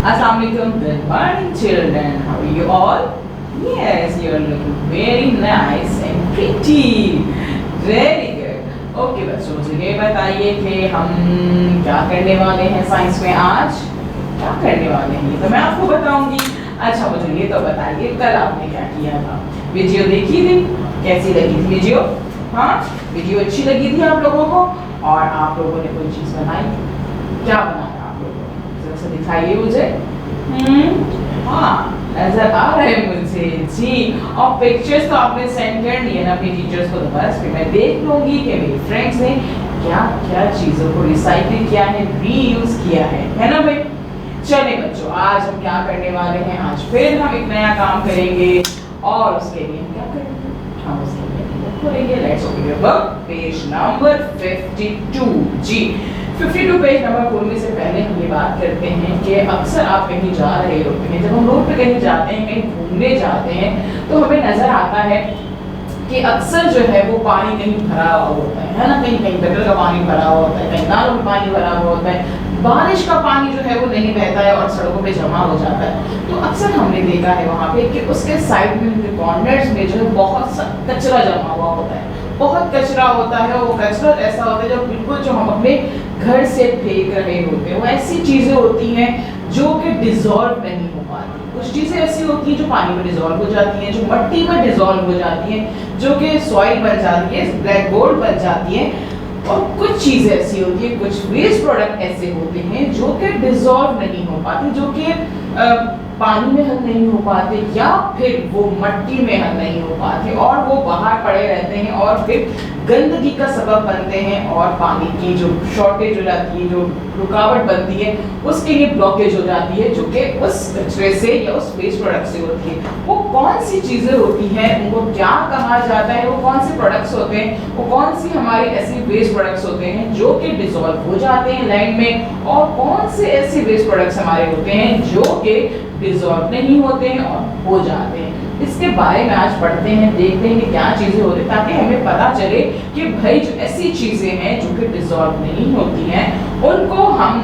Assalamualaikum, good morning children. How are you all? Yes, you are looking very nice and pretty. Very good. Okay बच्चों, मुझे ये बताइए कि हम क्या करने वाले हैं साइंस में आज? क्या करने वाले हैं तो मैं आपको बताऊंगी। अच्छा मुझे ये तो बताइए कल आपने क्या किया था? वीडियो देखी थी? कैसी लगी थी वीडियो? हाँ, वीडियो अच्छी लगी थी आप लोगों को? और आप लोगों ने कोई चीज़ बनाई? क्या बनाया? दिखाइए मुझे। हाँ, नजर आ रहे हैं मुझे जी। और पिक्चर्स तो आपने सेंड कर दिए ना अपनी टीचर्स को, तो बस फिर मैं देख लूंगी कि मेरे फ्रेंड्स ने क्या क्या चीज़ों को रिसाइकिल किया है, रीयूज किया है ना भाई। चलिए बच्चों, आज हम क्या करने वाले हैं? आज फिर हम एक नया काम करेंगे और उसके लिए हम क्या करेंगे? हम उसके लिए खोलेंगे। Let's open your book, page number 52 जी। 52 पेज नंबर खोलने से पहले हम ये बात करते हैं कि अक्सर आप कहीं जा रहे होते हैं, जब हम रोड पे कहीं जाते हैं, कहीं घूमने जाते हैं, तो हमें नजर आता है कि अक्सर जो है वो पानी कहीं भरा हुआ होता है ना। कहीं कहीं गटर का पानी भरा हुआ होता है, कहीं नालों में पानी भरा हुआ होता है, बारिश का पानी जो है वो नहीं बहता है और सड़कों पे जमा हो जाता है। तो अक्सर हमने देखा है वहाँ पे कि उसके साइड में कॉर्नर्स में जो है बहुत सा कचरा जमा हुआ होता है, बहुत कचरा होता है। वो कचरा ऐसा होता है जो बिल्कुल जो हम अपने घर से फेंक रहे होते हैं, वो ऐसी चीज़ें होती हैं जो कि डिज़ोल्व नहीं हो पाती। कुछ चीज़ें ऐसी होती हैं जो पानी में डिज़ोल्व हो जाती हैं, जो मिट्टी में डिज़ोल्व हो जाती हैं, जो कि सॉइल बन जाती है, ब्लैक गोल्ड बन जाती है। और कुछ चीज़ें ऐसी होती है, कुछ वेस्ट प्रोडक्ट ऐसे होते हैं जो कि डिज़ोल्व नहीं हो पाते, जो कि पानी में हल नहीं हो पाते या फिर वो मिट्टी में हल नहीं हो पाते और वो बाहर पड़े रहते हैं और फिर गंदगी का सबब बनते हैं और पानी की जो शॉर्टेज हो जाती है, जो रुकावट बनती है, उसके लिए ब्लॉकेज हो जाती है, जो कि उस कचरे से या उस वेस्ट प्रोडक्ट से होती है। वो कौन सी चीज़ें होती हैं, उनको क्या कहा जाता है, वो कौन से प्रोडक्ट्स होते हैं, वो कौन सी हमारी ऐसी वेस्ट प्रोडक्ट्स होते हैं जो कि डिसॉल्व हो जाते हैं लैंड में, और कौन से ऐसे वेस्ट प्रोडक्ट्स हमारे होते हैं जो कि डिसॉल्व नहीं होते हैं और हो जाते हैं। इसके बारे में आज पढ़ते हैं, देखते हैं कि क्या चीज़ें होती हैं, ताकि हमें पता चले कि भाई जो ऐसी चीज़ें हैं जो कि डिसॉल्व नहीं होती हैं उनको हम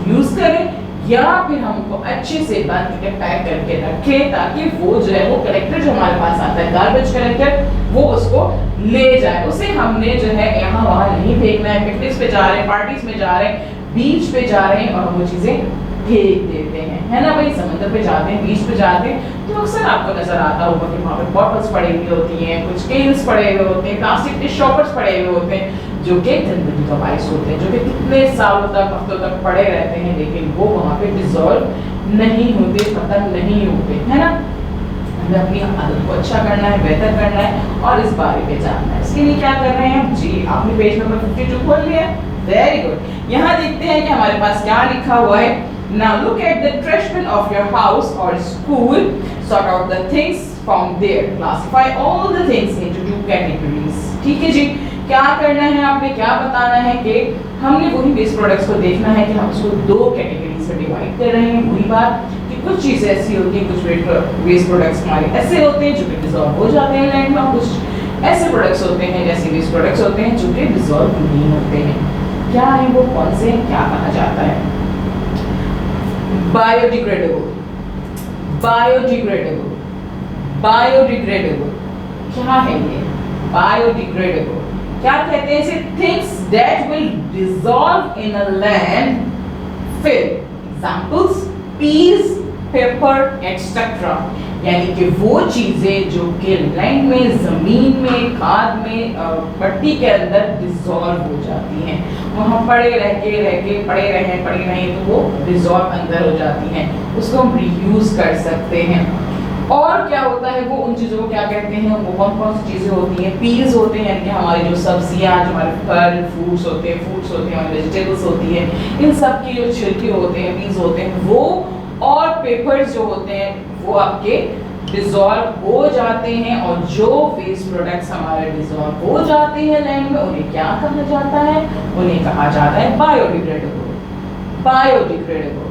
यूज़ करें या फिर हम उनको अच्छे से बंद करके पैक करके रखें, ताकि वो जो है वो कलेक्टर जो हमारे पास आता है, गार्बेज कलेक्टर, वो उसको ले जाए। उसे हमने जो है यहाँ वहाँ नहीं फेंकना है। पिकनिक्स पे जा रहे हैं, पार्टीज में जा रहे हैं, बीच पे जा रहे हैं और वो चीज़ें फेंक देते हैं, है ना भाई। समुद्र पे जाते हैं, बीच पे जाते हैं, तो अक्सर आपको नजर आता होगा कि वहाँ पे बॉटल्स पड़ी हुई होती हैं, कुछ केन्स पड़े हुए होते हैं, प्लास्टिक के शॉपर्स पड़े हुए होते हैं, जो कि गंदगी का बाइस होते हैं, जो कि कितने सालों तक, हफ्तों तक पड़े रहते हैं, लेकिन वो वहाँ पे डिसॉल्व नहीं होते, खत्म नहीं होते, है ना। हमें अपनी आदत को अच्छा करना है, बेहतर करना है और इस बारे में जानना है। इसके लिए क्या कर रहे हैं जी? आपने पेज नंबर 52 खोल लिया, वेरी गुड। यहाँ देखते हैं कि हमारे पास क्या लिखा हुआ है। Now look at the trash bin of your house or school. Sort out the things found there. Classify all the things into 2 categories. ठीक है जी। क्या करना है आपने, क्या बताना है कि हमने वही वेस्ट प्रोडक्ट्स को देखना है कि हम उसको 2 कैटेगरीज में डिवाइड कर रहे हैं। वही बात कि कुछ चीज़ें ऐसी होती हैं, कुछ वेस्ट प्रोडक्ट्स हमारे ऐसे होते हैं जो कि डिसॉल्व हो जाते हैं लैंड में, और कुछ ऐसे प्रोडक्ट्स होते हैं, जैसे वेस्ट प्रोडक्ट्स होते हैं जो कि डिसॉल्व नहीं होते हैं। क्या है वो, कौन से, क्या कहा जाता है? Biodegradable, biodegradable, biodegradable. क्या है ये बायोडिग्रेडेबल? क्या कहते हैं इसे? Things that will dissolve in a land fill. Examples piece, paper etcetera. यानी कि वो चीजें जो कि लैंड में, जमीन में, खाद में, मिट्टी के अंदर डिसॉल्व हो जाती हैं, वहाँ पड़े रह के पड़े रहें तो वो डिसॉल्व अंदर हो जाती हैं, उसको हम रीयूज कर सकते हैं। और क्या होता है, वो उन चीज़ों को क्या कहते हैं, वो कौन कौन सी चीज़ें होती हैं? पील्स होते हैं, यानी कि हमारी जो सब्जियां, जो हमारे फल फ्रूट्स होते हैं, हमारी वेजिटेबल्स होती हैं, इन सब की जो छिलके होते हैं, पील्स होते हैं वो, और पेपर्स जो होते हैं वो आपके डिसॉल्व हो जाते हैं। और जो वेस्ट प्रोडक्ट्स हमारे डिसॉल्व हो जाते हैं लैंड में, उन्हें क्या कहा जाता है? उन्हें कहा जाता है biodegradable, biodegradable,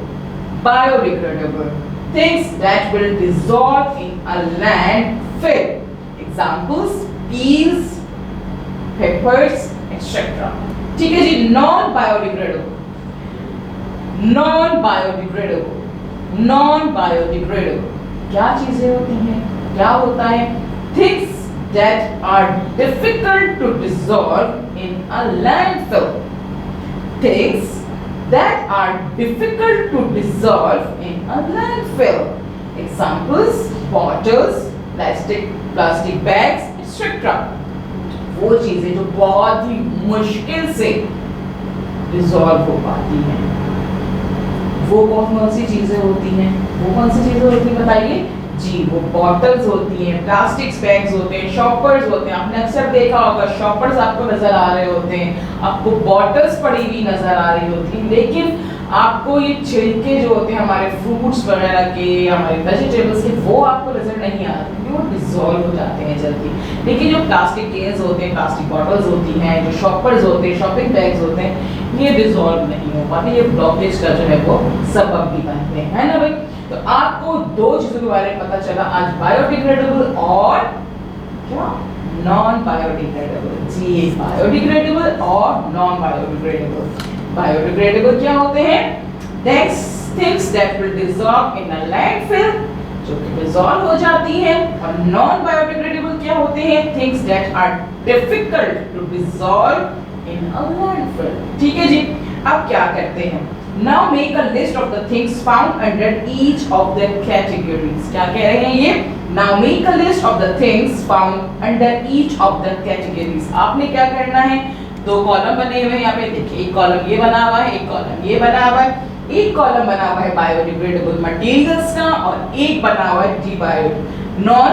biodegradable. Things that will dissolve in a landfill. Examples: peas, peppers, etc. ठीक है जी। Non biodegradable, non biodegradable non biodegradable क्या चीजें होती हैं, क्या होता है? Things that are difficult to dissolve in a landfill. Things that are difficult to dissolve in a landfill. Examples: bottles, plastic bags, etc. वो चीजें जो बहुत ही मुश्किल से डिसॉल्व हो पाती हैं, वो कौन सी चीजें होती हैं? वो कौन सी चीजें होती हैं बताइए जी? वो बॉटल्स होती हैं, प्लास्टिक बैग्स होते हैं, शॉपर्स होते हैं। आपने अक्सर देखा होगा शॉपर्स आपको नजर आ रहे होते हैं, आपको बॉटल्स पड़ी हुई नजर आ रही होती हैं, लेकिन आपको ये छिलके जो होते हैं हमारे फ्रूट्स वगैरह के, हमारे वेजिटेबल्स के, वो आपको नजर नहीं आते क्योंकि वो डिसॉल्व हो जाते हैं जल्दी। लेकिन जो प्लास्टिक केन्स होते हैं, प्लास्टिक बॉटल्स होती हैं, जो शॉपर्स होते हैं, शॉपिंग बैग्स होते हैं, ये डिसॉल्व नहीं हो पाते, ये ब्लॉकेज का जो है वो सबब भी बनते हैं, है ना भाई? तो आपको दो चीजों के बारे में पता चला आज, बायोडिग्रेडेबल और क्या? Non biodegradable. जी, बायोडिग्रेडेबल और नॉन बायोडिग्रेडेबल। बायोडिग्रेडेबल क्या होते हैं? Things that will dissolve in a landfill, जो कि डिसॉल्व हो जाती है। और नॉन बायोडिग्रेडेबल क्या होते हैं? Things that are difficult to dissolve in a landfill. ठीक है जी। अब क्या करते हैं? Now make a list of the things found under each of the categories. क्या कह रहे हैं ये? Now make a list of the things found under each of the categories. आपने क्या करना है? दो कॉलम बने हुए हैं यहाँ पे देखिए, एक कॉलम ये बना हुआ है, एक कॉलम ये बना हुआ है। एक कॉलम बना हुआ है बायोडिग्रेडेबल मटेरियल्स का और एक बना हुआ है नॉन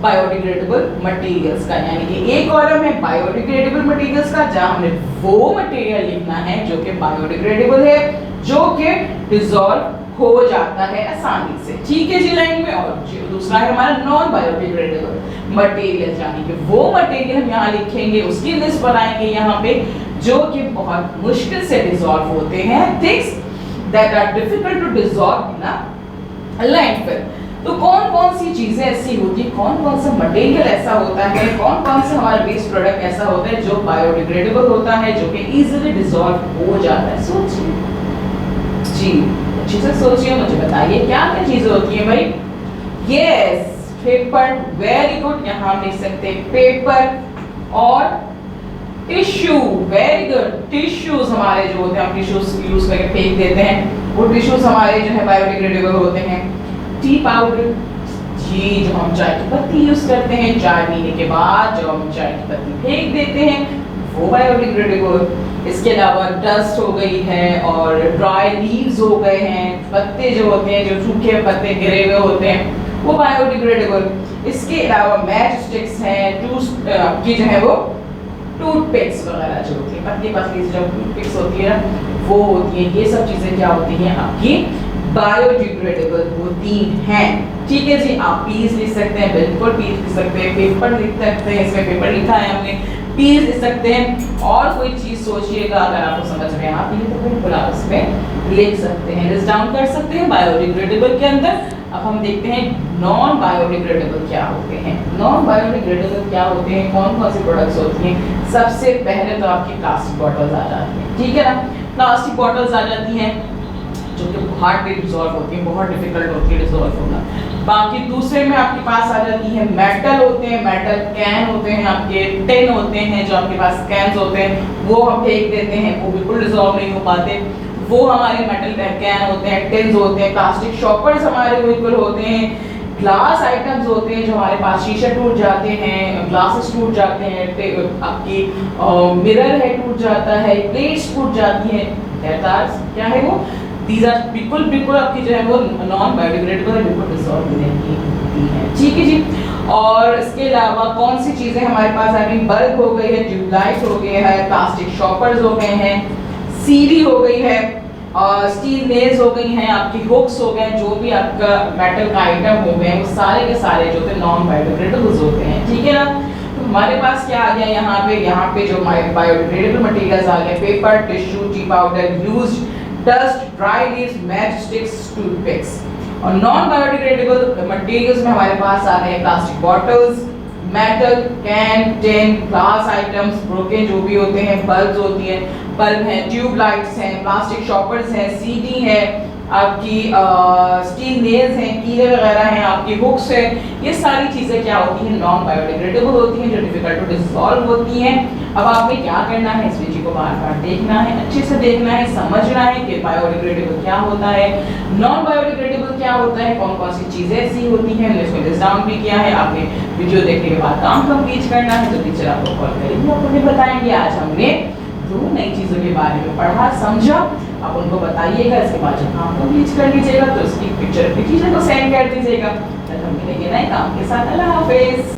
बायोडिग्रेडेबल मटेरियल्स का। यानी कि एक कॉलम है बायोडिग्रेडेबल मटेरियल्स का जहां हमें वो मटेरियल लिखना है जो कि बायोडिग्रेडेबल है, जो कि डिसॉल्व हो जाता है आसानी से। ठीक है जी लाइन में। और जो दूसरा है हमारा नॉन बायोडिग्रेडेबल मटेरियल, यानी कि वो मटेरियल हम यहाँ लिखेंगे, उसकी लिस्ट बनाएंगे यहाँ पे, जो कि बहुत मुश्किल से डिसॉल्व होते हैं। Things that are difficult to dissolve in a landfill. तो कौन कौन सी चीजें ऐसी होती है, कौन कौन सा मटेरियल ऐसा होता है, कौन कौन सा हमारा वेस्ट प्रोडक्ट ऐसा होता है जो बायोडिग्रेडेबल होता है, जो कि इजीली डिसॉल्व हो जाता है? सोचिए जी, अच्छे से सोचिए, मुझे बताइए क्या क्या चीजें होती हैं भाई? Yes, paper, very good. यहाँ हम लिख सकते हैं पेपर और टिश्यू, वेरी गुड। टिश्यूज हमारे जो होते हैं, हम टिश्यूज यूज करके फेंक देते हैं, वो टिश्यूज हमारे जो है बायोडिग्रेडेबल होते हैं। टी पाउडर जी, जो हम चाय की पत्ती यूज करते हैं, चाय पीने के बाद जो हम चाय की पत्ती फेंक देते हैं, वो बायोडिग्रेडेबल। इसके अलावा डस्ट हो गई है और ड्राई लीव्स हो गए हैं, पत्ते जो होते हैं, जो सूखे पत्ते गिरे हुए होते हैं, वो बायोडिग्रेडेबल। इसके अलावा मैच स्टिक्स हैं, आपकी जो है वो टूथपिक्स वगैरह जो होती है, पतली पतली जो टूथपिक्स होती है वो होती है। ये सब चीजें क्या होती हैं? आपकी बायोडिग्रेडेबल होती हैं। ठीक है जी। आप पीस लिख सकते हैं, बिल्कुल पीस लिख सकते हैं, पेपर लिख सकते हैं, इसमें पेपर लिखा है हमने, पीस लिख सकते हैं। और कोई चीज सोचिएगा अगर आपको समझ में आती है तो बिल्कुल आप इसमें लिख सकते हैं, लिस्ट डाउन कर सकते हैं बायोडिग्रेडेबल के अंदर। अब हम देखते हैं नॉन बायोडिग्रेडेबल क्या होते हैं। नॉन बायोडिग्रेडेबल क्या होते हैं, कौन कौन सी प्रोडक्ट्स होती हैं? सबसे पहले तो आपकी प्लास्टिक बॉटल्स आ जाती हैं, ठीक है ना। प्लास्टिक बॉटल्स आ जाती हैं जो कि हार्डली डिसॉल्व होती है, बहुत डिफिकल्ट होती है डिसॉल्व होना। बाकी दूसरे में आपके पास आ जाती है मेटल होते हैं, मेटल कैन होते हैं, आपके टिन होते हैं, जो आपके पास कैन्स होते हैं वो हम फेंक देते हैं, वो बिल्कुल डिसॉल्व नहीं हो पाते, वो हमारे मेटल कैन होते हैं, टिन्स होते हैं। प्लास्टिक शॉपर्स हमारे बिल्कुल होते हैं। ग्लास आइटम्स होते हैं जो हमारे पास, शीशे टूट जाते हैं, ग्लासेस टूट जाते हैं, आपकी मिरर है टूट जाता है, प्लेट्स टूट जाती हैं, क्या है वो? These are बिल्कुल आपकी जो है वो नॉन बायोडिग्रेडेबल है, बिल्कुल डिसॉल्व नहीं होती है। ठीक है जी। और इसके अलावा कौन सी चीजें हमारे पास आ गई? बल्ब हो गई है, ट्यूबलाइट हो गई है, प्लास्टिक शॉपर्स हो गए हैं, सीढ़ी हो गई है, और स्टील नेल्स हो गई हैं, आपकी हुक्स हो गए, जो भी आपका मेटल का आइटम हो गए, वो सारे के सारे जो थे नॉन बायोडिग्रेडेबल्स होते हैं। ठीक है ना। तो हमारे पास क्या आ गया यहाँ पे जो बायोडिग्रेडेबल मटेरियल्स आ गए, paper, tissue, T powder, used dust, dry leaves, match sticks, toothpicks. और नॉन बायोडिग्रेडेबल मटेरियल्स में हमारे पास आ रहे हैं plastic bottles, metal can, tin, glass items, broken जो भी होते हैं, बल्ब्स होती हैं, बल्ब हैं, ट्यूब लाइट्स हैं, प्लास्टिक शॉपर्स हैं, सीडी है, आपकी स्टील नेल्स हैं, कीले वगैरह हैं, आपकी हुक्स है। ये सारी चीज़ें क्या होती हैं, नॉन बायोडिग्रेडेबल होती हैं, जो डिफिकल्ट टू डिसॉल्व होती हैं। अब आपने क्या करना है, इस वीडियो को बार बार देखना है, अच्छे से देखना है, समझना है कि बायोडिग्रेडेबल क्या होता है, नॉन बायोडिग्रेडेबल क्या होता है, कौन कौन सी चीज़ें ऐसी होती हैं। हमने इसको लिस्ट डाउन भी किया है, आपने वीडियो देखने के बाद काम कंप्लीट करना है। तो टीचर आपको कॉल करेंगे, आपको भी बताएंगे। आज हमने 2 नई चीज़ों के बारे में पढ़ा, समझा। आप उनको बताइएगा, इसके बाद जब काम कंप्लीट कर लीजिएगा तो उसकी पिक्चर अपनी टीचर को सेंड कर दीजिएगा। तब हम मिलेंगे नए काम के साथ। अल्लाह हाफिज़।